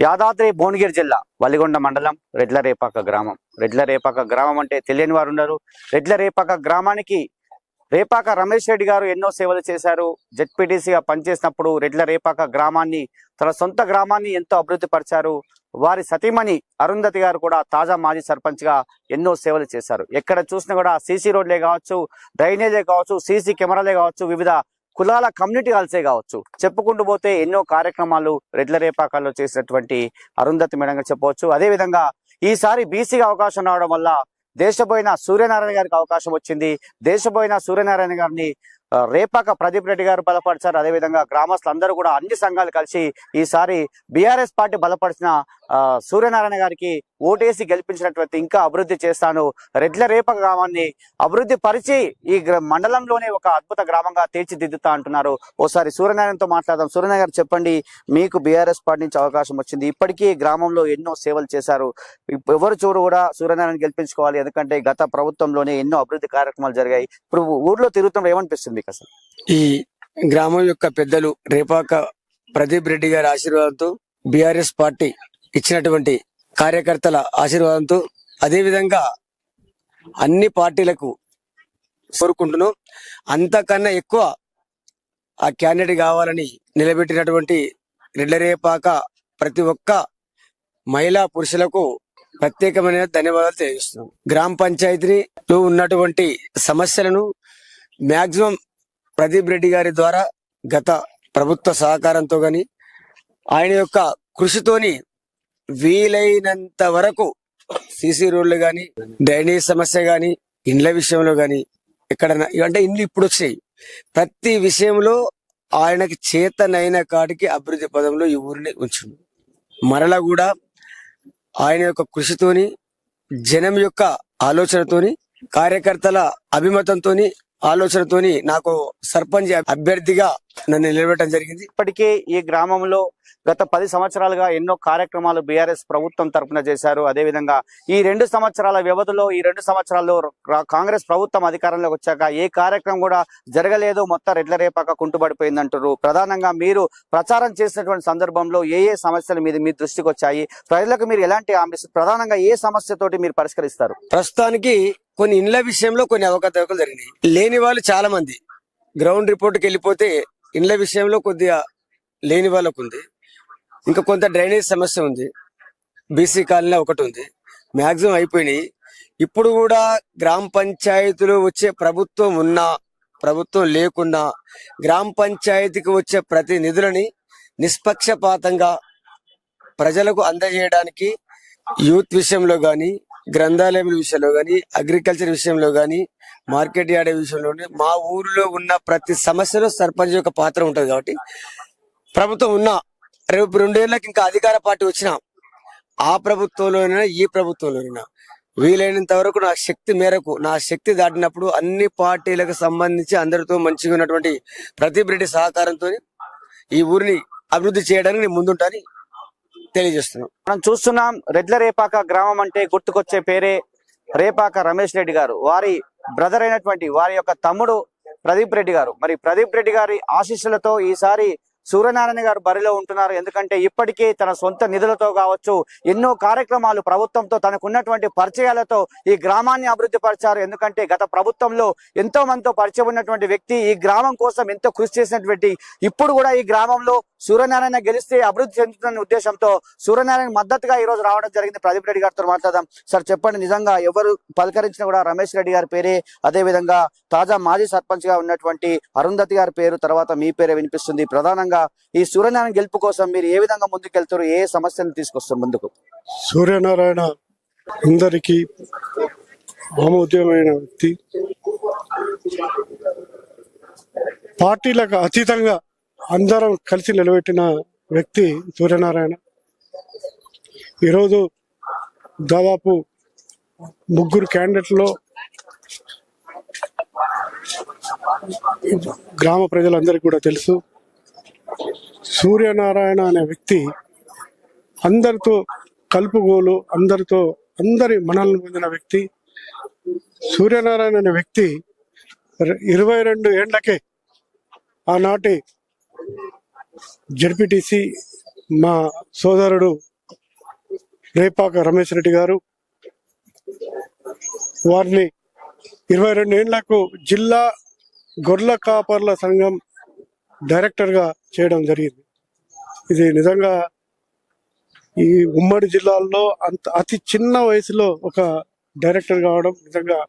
యాదాద్రి భువనగిరి జిల్లా వలిగొండ మండలం రెడ్లరేపాక గ్రామం. రెడ్లరేపాక గ్రామం అంటే తెలియని వారు ఉండరు. రెడ్లరేపాక గ్రామానికి రేపాక రమేష్ రెడ్డి గారు ఎన్నో సేవలు చేశారు. జెడ్పీటీసీగా పనిచేసినప్పుడు రెడ్లరేపాక గ్రామాన్ని, తన సొంత గ్రామాన్ని ఎంతో అభివృద్ధి పరిచారు. వారి సతీమణి అరుంధతి గారు కూడా తాజా మాజీ సర్పంచ్ గా ఎన్నో సేవలు చేశారు. ఎక్కడ చూసినా కూడా సీసీ రోడ్లే కావచ్చు, డ్రైనేజే కావచ్చు, సీసీ కెమెరాలే కావచ్చు, వివిధ కులాల కమ్యూనిటీ హాల్సే కావచ్చు, చెప్పుకుంటూ పోతే ఎన్నో కార్యక్రమాలు రెడ్లరేపాకల్లో చేసినటువంటి అరుంధతి మేడంగా చెప్పవచ్చు. అదేవిధంగా ఈసారి బీసీగా అవకాశం రావడం వల్ల దేశపోయిన సూర్యనారాయణ గారికి అవకాశం వచ్చింది. దేశపోయిన సూర్యనారాయణ గారిని రేపాక ప్రదీప్ రెడ్డి గారు బలపరిచారు. అదేవిధంగా గ్రామస్తులందరూ కూడా అన్ని సంఘాలు కలిసి ఈసారి బీఆర్ఎస్ పార్టీ బలపరిచిన సూర్యనారాయణ గారికి ఓటేసి గెలిపించినటువంటి ఇంకా అభివృద్ధి చేస్తాను, రెడ్లరేపాక గ్రామాన్ని అభివృద్ధి పరిచి ఈ మండలంలోనే ఒక అద్భుత గ్రామంగా తీర్చిదిద్దుతా అంటున్నారు. ఓసారి సూర్యనారాయణతో మాట్లాడదాం. సూర్యనారాయణ గారు చెప్పండి, మీకు బీఆర్ఎస్ పార్టీ నుంచి అవకాశం వచ్చింది, ఇప్పటికీ గ్రామంలో ఎన్నో సేవలు చేశారు. ఎవరు చూడు కూడా సూర్యనారాయణ గెలిపించుకోవాలి, ఎందుకంటే గత ప్రభుత్వంలోనే ఎన్నో అభివృద్ధి కార్యక్రమాలు జరిగాయి. ఇప్పుడు ఊర్లో తిరుగుతున్నప్పుడు ఏమనిపిస్తుంది అసలు? ఈ గ్రామం యొక్క పెద్దలు రేపాక ప్రదీప్ రెడ్డి గారి ఆశీర్వాదంతో, బీఆర్ఎస్ పార్టీ ఇచ్చినటువంటి కార్యకర్తల ఆశీర్వాదంతో, అదేవిధంగా అన్ని పార్టీలకు కోరుకుంటున్నాం. అంతకన్నా ఎక్కువ ఆ క్యాండిడేట్ కావాలని నిలబెట్టినటువంటి రెడ్లరేపాక ప్రతి ఒక్క మహిళా పురుషులకు ప్రత్యేకమైన ధన్యవాదాలు తెలియజేస్తున్నాం. గ్రామ పంచాయతీలో ఉన్నటువంటి సమస్యలను మ్యాక్సిమం ప్రదీప్ రెడ్డి గారి ద్వారా గత ప్రభుత్వ సహకారంతో గాని ఆయన యొక్క కృషితోని వీలైనంత వరకు సీసీ రోడ్లు గాని, డ్రైనేజ్ సమస్య గాని, ఇండ్ల విషయంలో గాని, ఎక్కడన్నా అంటే ఇండ్లు ఇప్పుడు వచ్చాయి, ప్రతి విషయంలో ఆయనకి చేతనైన కాడికి అభివృద్ధి పదంలో ఈ ఊరిని ఉంచుంది. మరలా కూడా ఆయన యొక్క కృషితోని, జనం యొక్క ఆలోచనతోని, కార్యకర్తల అభిమతంతోని, ఆలోచనతోని నాకు సర్పంచ్ అభ్యర్థిగా నన్ను నిలబెట్టడం జరిగింది. ఇప్పటికే ఈ గ్రామంలో గత 10 సంవత్సరాలుగా ఎన్నో కార్యక్రమాలు బీఆర్ఎస్ ప్రభుత్వం తరఫున చేశారు. అదేవిధంగా ఈ 2 సంవత్సరాల వ్యవధిలో, ఈ 2 సంవత్సరాల్లో కాంగ్రెస్ ప్రభుత్వం అధికారంలోకి వచ్చాక ఏ కార్యక్రమం కూడా జరగలేదు, మొత్తం రెడ్లరేపాక కుంటుపడిపోయింది అంటారు. ప్రధానంగా మీరు ప్రచారం చేసినటువంటి సందర్భంలో ఏ ఏ సమస్యలు మీ దృష్టికి వచ్చాయి, ప్రజలకు మీరు ఎలాంటి ప్రధానంగా ఏ సమస్యతోటి మీరు పరిష్కరిస్తారు? ప్రస్తుతానికి కొన్ని ఇండ్ల విషయంలో కొన్ని అవకతవకలు జరిగినాయి. లేని వాళ్ళు చాలా మంది గ్రౌండ్ రిపోర్ట్కి వెళ్ళిపోతే ఇండ్ల విషయంలో కొద్దిగా లేని వాళ్ళకు ఉంది. ఇంకా కొంత డ్రైనేజ్ సమస్య ఉంది, బీసీ కాలనీ ఒకటి ఉంది, మ్యాక్సిమం అయిపోయినాయి. ఇప్పుడు కూడా గ్రామ పంచాయతీలో వచ్చే ప్రభుత్వం ఉన్నా, ప్రభుత్వం లేకున్నా, గ్రామ పంచాయతీకి వచ్చే ప్రతి నిధులని నిష్పక్షపాతంగా ప్రజలకు అందజేయడానికి యూత్ విషయంలో గాని, గ్రంథాలయం విషయంలో గాని, అగ్రికల్చర్ విషయంలో గాని, మార్కెట్ యార్డ్ విషయంలో మా ఊరిలో ఉన్న ప్రతి సమస్యలో సర్పంచ్ యొక్క పాత్ర ఉంటుంది. కాబట్టి ప్రభుత్వం ఉన్నా, రేపు 2 ఏళ్ళకి ఇంకా అధికార పార్టీ వచ్చినా, ఆ ప్రభుత్వంలోనైనా ఈ ప్రభుత్వంలోనైనా వీలైనంత వరకు నా శక్తి మేరకు, నా శక్తి దాటినప్పుడు అన్ని పార్టీలకు సంబంధించి అందరితో మంచిగా ఉన్నటువంటి ప్రదీప్ రెడ్డి సహకారంతో ఈ ఊరిని అభివృద్ధి చేయడానికి నేను ముందుంటానని తెలియజేస్తున్నాం. మనం చూస్తున్నాం, రెడ్లరేపాక గ్రామం అంటే గుర్తుకొచ్చే పేరే రేపాక రమేష్ రెడ్డి గారు. వారి బ్రదర్ అయినటువంటి వారి యొక్క తమ్ముడు ప్రదీప్ రెడ్డి గారు. మరి ప్రదీప్ రెడ్డి గారి ఆశీస్సులతో ఈసారి సూర్యనారాయణ గారు బరిలో ఉంటున్నారు. ఎందుకంటే ఇప్పటికే తన సొంత నిధులతో కావచ్చు, ఎన్నో కార్యక్రమాలు ప్రభుత్వంతో, తనకున్నటువంటి పరిచయాలతో ఈ గ్రామాన్ని అభివృద్ధి పరిచారు. ఎందుకంటే గత ప్రభుత్వంలో ఎంతో మందితో పరిచయం ఉన్నటువంటి వ్యక్తి, ఈ గ్రామం కోసం ఎంతో కృషి చేసినటువంటి, ఇప్పుడు కూడా ఈ గ్రామంలో సూర్యనారాయణ గెలిస్తే అభివృద్ధి చెందుతున్న ఉద్దేశంతో సూర్యనారాయణ మద్దతుగా ఈ రోజు రావడం జరిగింది. ప్రదీప్ రెడ్డి గారితో మాట్లాడదాం. సార్ చెప్పండి, నిజంగా ఎవరు పలకరించినా కూడా రమేష్ రెడ్డి గారి పేరే, అదేవిధంగా తాజా మాజీ సర్పంచ్ గా ఉన్నటువంటి అరుంధతి గారి పేరు, తర్వాత మీ పేరే వినిపిస్తుంది. ప్రధానంగా ఈ సూర్యనారాయణ గెలుపు కోసం మీరు ఏ విధంగా ముందుకెళ్తారు, ఏ సమస్యను తీసుకొస్తారు ముందుకు? సూర్యనారాయణ అందరికీ ఆమోద్యమైన వ్యక్తి, పార్టీలకు అతీతంగా అందరం కలిసి నిలబెట్టిన వ్యక్తి సూర్యనారాయణ. ఈరోజు దాదాపు 3 క్యాండిడేట్లో గ్రామ ప్రజలందరికీ కూడా తెలుసు. సూర్యనారాయణ అనే వ్యక్తి అందరితో కలుపుగోలు, అందరి మనల్ని పొందిన వ్యక్తి. సూర్యనారాయణ అనే వ్యక్తి 22 ఏళ్లకే ఆనాటి జెడ్పీటీసీ మా సోదరుడు రేపాక రమేష్ రెడ్డి గారు వారిని 22 ఏళ్లకు జిల్లా గొర్రెల కాపర్ల సంఘం డైరెక్టర్గా చేయడం జరిగింది. ఇది నిజంగా ఈ ఉమ్మడి జిల్లాల్లో అతి చిన్న వయసులో ఒక డైరెక్టర్ కావడం నిజంగా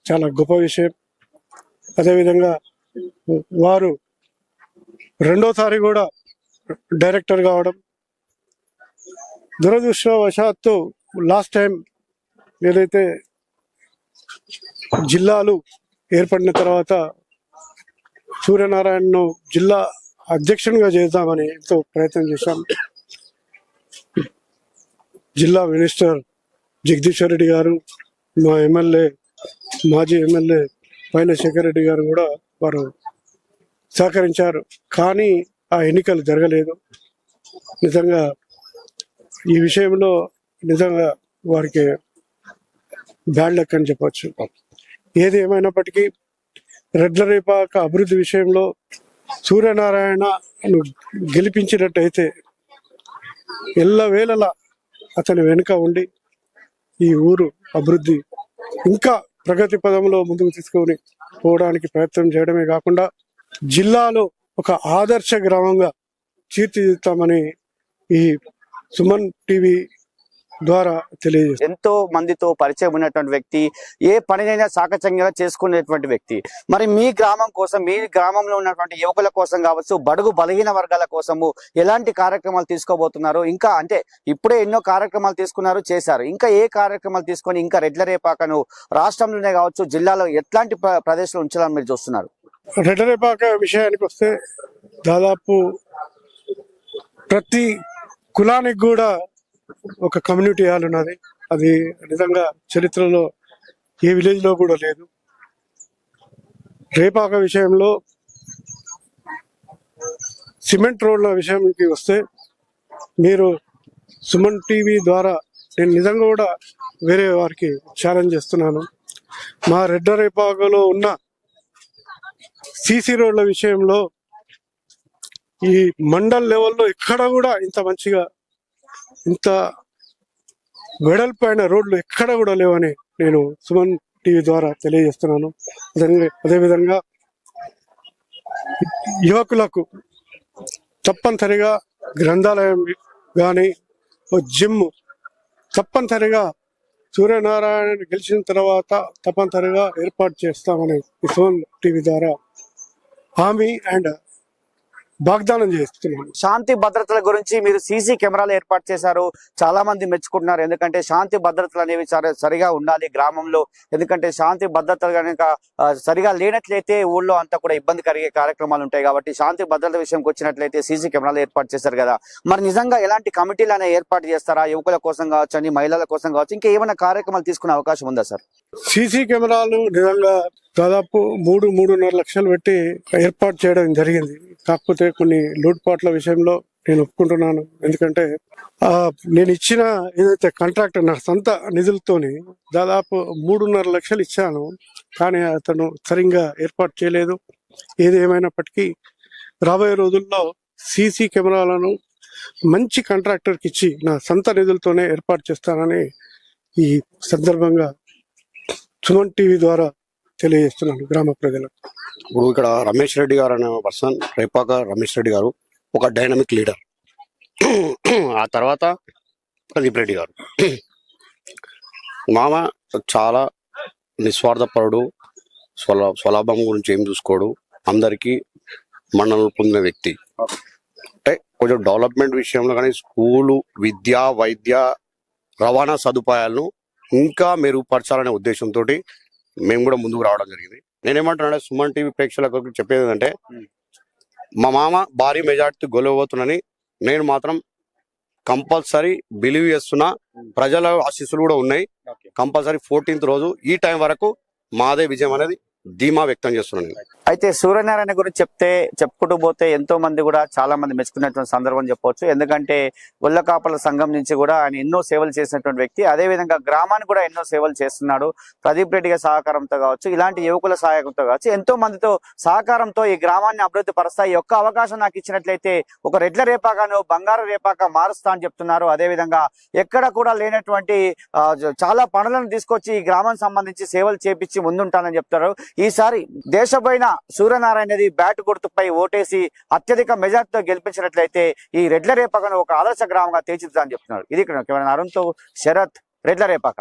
చాలా గొప్ప విషయం. అదేవిధంగా వారు రెండోసారి కూడా డైరెక్టర్ కావడం, దురదృష్టవశాత్తు లాస్ట్ టైం ఏదైతే జిల్లాలు ఏర్పడిన తర్వాత సూర్యనారాయణను జిల్లా అధ్యక్షునిగా చేద్దామని ఎంతో ప్రయత్నం చేశాం. జిల్లా మినిస్టర్ జగదీశ్వర్ రెడ్డి గారు, మా ఎమ్మెల్యే మాజీ ఎమ్మెల్యే పైన శేఖర్ రెడ్డి గారు కూడా వారు సహకరించారు. కానీ ఆ ఎన్నికలు జరగలేదు. నిజంగా ఈ విషయంలో నిజంగా వారికి బ్యాడ్ లక్ అని చెప్పొచ్చు. ఏది ఏమైనప్పటికీ రెడ్లరేపాక అభివృద్ధి విషయంలో సూర్యనారాయణను గెలిపించినట్టయితే ఎల్లవేళలా అతని వెనుక ఉండి ఈ ఊరు అభివృద్ధి ఇంకా ప్రగతి పదంలో ముందుకు తీసుకొని పోవడానికి ప్రయత్నం చేయడమే కాకుండా జిల్లాలో ఒక ఆదర్శ గ్రామంగా తీర్చిదిద్దామని ఈ సుమన్ టీవీ ద్వారా తెలియజేస్తారు. ఎంతో మందితో పరిచయం ఉన్నటువంటి వ్యక్తి, ఏ పనినైనా సాకచంగా చేసుకునేటువంటి వ్యక్తి. మరి మీ గ్రామం కోసం, మీ గ్రామంలో ఉన్నటువంటి యువకుల కోసం కావచ్చు, బడుగు బలహీన వర్గాల కోసము ఎలాంటి కార్యక్రమాలు తీసుకోబోతున్నారు? ఇంకా అంటే ఇప్పుడే ఎన్నో కార్యక్రమాలు తీసుకున్నారు, చేశారు. ఇంకా ఏ కార్యక్రమాలు తీసుకొని ఇంకా రెడ్లరేపాకను రాష్ట్రంలోనే కావచ్చు జిల్లాలో ఎట్లాంటి ప్రదేశంలో ఉంచాలని మీరు చూస్తున్నారు? రెడ్లరేపాక విషయానికి వస్తే దాదాపు ప్రతి కులానికి కూడా ఒక కమ్యూనిటీ హాల్ ఉన్నది. అది నిజంగా చరిత్రలో ఏ విలేజ్ లో కూడా లేదు. రేపాక విషయంలో సిమెంట్ రోడ్ల విషయానికి వస్తే మీరు సుమన్ టీవీ ద్వారా నేను నిజంగా కూడా వేరే వారికి ఛాలెంజ్ చేస్తున్నాను. మా రెడ్లరేపాకలో ఉన్న సిసి రోడ్ల విషయంలో ఈ మండల్ లెవెల్లో ఎక్కడ కూడా ఇంత మంచిగా ఇంత వెడల్పైన రోడ్లు ఎక్కడ కూడా లేవని నేను సుమన్ టీవీ ద్వారా తెలియజేస్తున్నాను. అదేవిధంగా యువకులకు తప్పనిసరిగా గ్రంథాలయం కానీ ఓ జిమ్ తప్పనిసరిగా సూర్యనారాయణ గెలిచిన తర్వాత తప్పనిసరిగా ఏర్పాటు చేస్తామని సుమన్ టీవీ ద్వారా హామీ అండ్ వాగ్దానం చేస్తున్నాను. శాంతి భద్రతల గురించి మీరు సీసీ కెమెరాలు ఏర్పాటు చేశారు, చాలా మంది మెచ్చుకుంటున్నారు. ఎందుకంటే శాంతి భద్రతలు అనేవి సరిగా ఉండాలి గ్రామంలో. ఎందుకంటే శాంతి భద్రతలు కనుక సరిగా లేనట్లయితే ఊళ్ళో అంతా కూడా ఇబ్బంది కలిగే కార్యక్రమాలు ఉంటాయి. కాబట్టి శాంతి భద్రత విషయంకి వచ్చినట్లయితే సీసీ కెమెరాలు ఏర్పాటు చేశారు కదా, మరి నిజంగా ఎలాంటి కమిటీలు అనేవి ఏర్పాటు చేస్తారా? యువకుల కోసం కావచ్చు అని, మహిళల కోసం కావచ్చు, ఇంకా ఏమైనా కార్యక్రమాలు తీసుకునే అవకాశం ఉందా సార్? సీసీ కెమెరాలు నిజంగా దాదాపు 3-3.5 లక్షలు పెట్టి ఏర్పాటు చేయడం జరిగింది. కాకపోతే కొన్ని లూట్పాట్ల విషయంలో నేను ఒప్పుకుంటున్నాను. ఎందుకంటే నేను ఇచ్చిన ఏదైతే కాంట్రాక్ట్ నా సొంత నిధులతోని దాదాపు 3.5 లక్షలు ఇచ్చాను, కానీ అతను సరిగ్గా ఏర్పాటు చేయలేదు. ఏది ఏమైనప్పటికీ రాబోయే రోజుల్లో సీసీ కెమెరాలను మంచి కాంట్రాక్టర్కి ఇచ్చి నా సొంత నిధులతోనే ఏర్పాటు చేస్తానని ఈ సందర్భంగా సుమన్ టీవీ ద్వారా తెలియజేస్తున్నాను గ్రామ ప్రజలకు. ఇప్పుడు ఇక్కడ రమేష్ రెడ్డి గారు అనే పర్సన్, రేపాక రమేష్ రెడ్డి గారు ఒక డైనమిక్ లీడర్. ఆ తర్వాత ప్రదీప్ రెడ్డి గారు మామ చాలా నిస్వార్థపరుడు, స్వలాభం గురించి ఏం చూసుకోడు, అందరికీ మన్ననలు పొందిన వ్యక్తి. అంటే కొంచెం డెవలప్మెంట్ విషయంలో కానీ స్కూలు, విద్య, వైద్య, రవాణా సదుపాయాలను ఇంకా మెరుగుపరచాలనే ఉద్దేశంతో మేము కూడా ముందుకు రావడం జరిగింది. నేనేమంటున్నా సుమన్ టీవీ ప్రేక్షకులకు చెప్పేది ఏంటంటే, మా మామ భారీ మెజార్టీ గెలవబోతున్నానని నేను మాత్రం కంపల్సరీ బిలీవ్ చేస్తున్నా. ప్రజల ఆశీస్సులు కూడా ఉన్నాయి. కంపల్సరీ 14th రోజు ఈ టైం వరకు మాదే విజయం అనేది ధీమా వ్యక్తం చేస్తున్నాను నేను. అయితే సూర్యనారాయణ గురించి చెప్పుకుంటూ పోతే ఎంతో మంది కూడా చాలా మంది మెచ్చుకున్నటువంటి సందర్భం చెప్పవచ్చు. ఎందుకంటే ఒళ్ళకాపల సంఘం నుంచి కూడా ఆయన ఎన్నో సేవలు చేసినటువంటి వ్యక్తి. అదే విధంగా గ్రామానికి కూడా ఎన్నో సేవలు చేస్తున్నాడు. ప్రదీప్ రెడ్డి గారి సహకారంతో కావచ్చు, ఇలాంటి యువకుల సహాయంతో కావచ్చు, ఎంతో మందితో సహకారంతో ఈ గ్రామాన్ని అభివృద్ధి పరుస్తా. ఈ ఒక్క అవకాశం నాకు ఇచ్చినట్లయితే ఒక రెడ్ల రేపాకను బంగారు రేపాక మారుస్తా అని చెప్తున్నారు. అదే విధంగా ఎక్కడ కూడా లేనటువంటి చాలా పనులను తీసుకొచ్చి ఈ గ్రామానికి సంబంధించి సేవలు చేపించి ముందుంటానని చెప్తారు. ఈసారి దేశపైన సూర్యనారాయణది బ్యాట్ గుర్తుపై ఓటేసి అత్యధిక మెజార్టీతో గెలిపించినట్లయితే ఈ రెడ్ల రేపాకను ఒక ఆదర్శ గ్రామంగా తీర్చిదిద్దామని చెప్తున్నారు. ఇది ఇక్కడ అరుణ్తో శరత్, రెడ్ల రేపాక.